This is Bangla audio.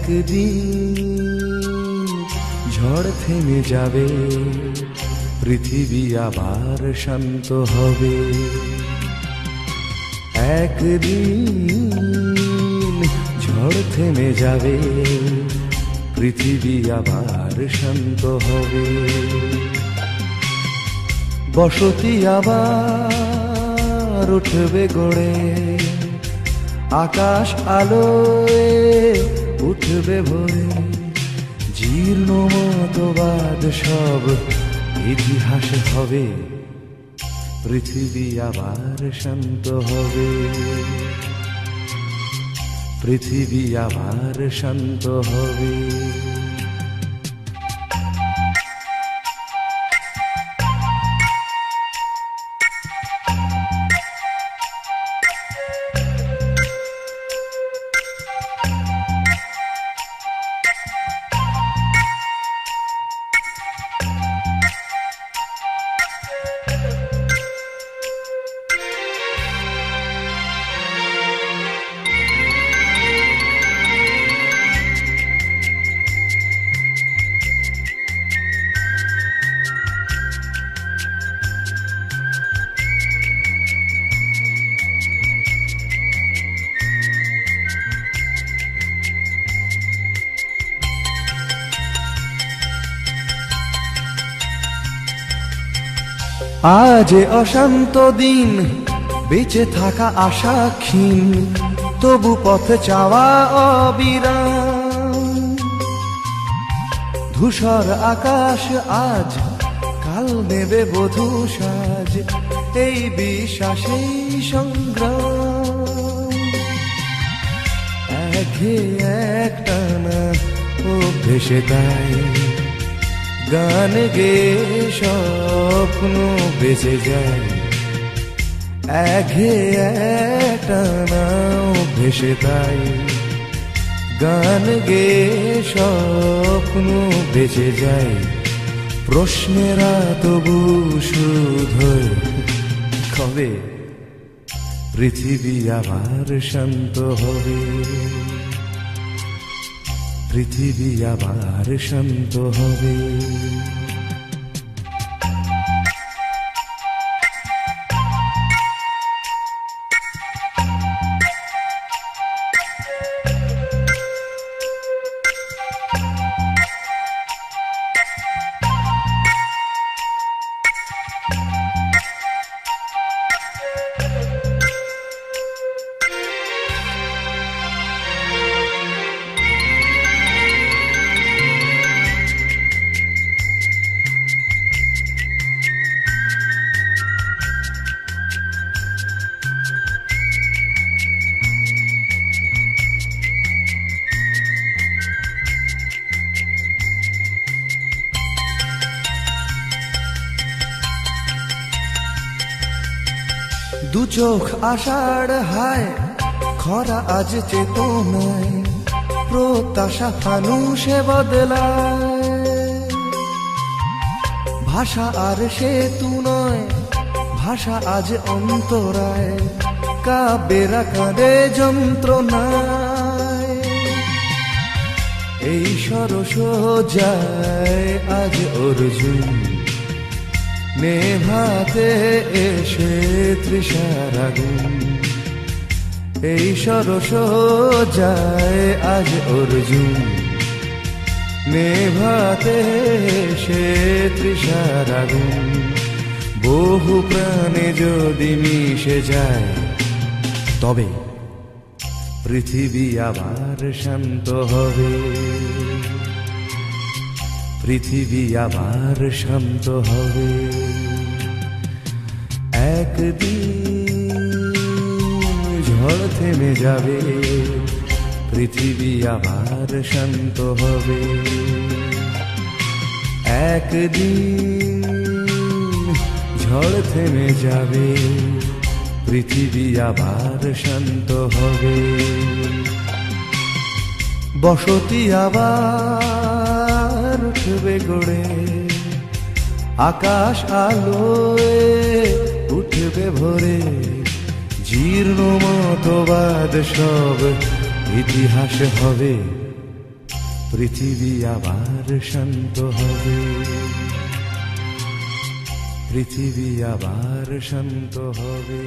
একদিন ঝড় থেমে যাবে, পৃথিবী আবার শান্ত হবে। একদিন ঝড় থেমে যাবে, পৃথিবী আবার শান্ত হবে। বসতি আবার উঠবে গড়ে, আকাশ আলোয় উঠবে ভরে। জীর্ণ মতবাদ সব ইতিহাস হবে, পৃথিবী আবার শান্ত হবে। পৃথিবী আবার শান্ত হবে। আজ অশান্ত দিন, বেঁচে থাকা আশা ক্ষীণ, তবু পথে চাওয়া অবিরাম। ধূসর আকাশ আজ, কাল নেবে বধূ সাজ, এই বিশ্বাসেই সংগ্রাম। একটানা ও ভেসে তাই গান গে স্বপ্ন বেঁচে যায়। একটানাও ভেসে তাই গান গে স্বপ্ন বেঁচে যায়। প্রশ্নেরা তবু শুধু কবে পৃথিবী আবার শান্ত হবে। পৃথিবী আবার শান্ত হবে। দু চোখ আষাঢ় হায়, খরা আজ চেতনায়, প্রত্যাশা ফানুষে বদলায়। ভাষা আর সেতু নয়, ভাষা আজ অন্তরায়, কাব্যেরা কাঁদে যন্ত্রণায়। এই সরস যায় আজ অর্জুন, নেভাতে এসে তৃষার আগুন। এই সরস যায় আজ অর্জুন, নেভাতে এসে তৃষার আগুন। বহু প্রাণে যদি মিশে যায়, তবে পৃথিবী আবার শান্ত হবে। পৃথিবী আবার শান্ত হবে। একদিন ঝড় থেমে যাবে, পৃথিবী আবার শান্ত হবে। একদিন ঝড় থেমে যাবে, পৃথিবী আবার শান্ত হবে। বসতি আবার উঠবে গড়ে, আকাশ আলোয় উঠবে ভরে। জীর্ণ মতবাদ সব ইতিহাস হবে, পৃথিবী আবার শান্ত হবে, পৃথিবী আবার শান্ত হবে।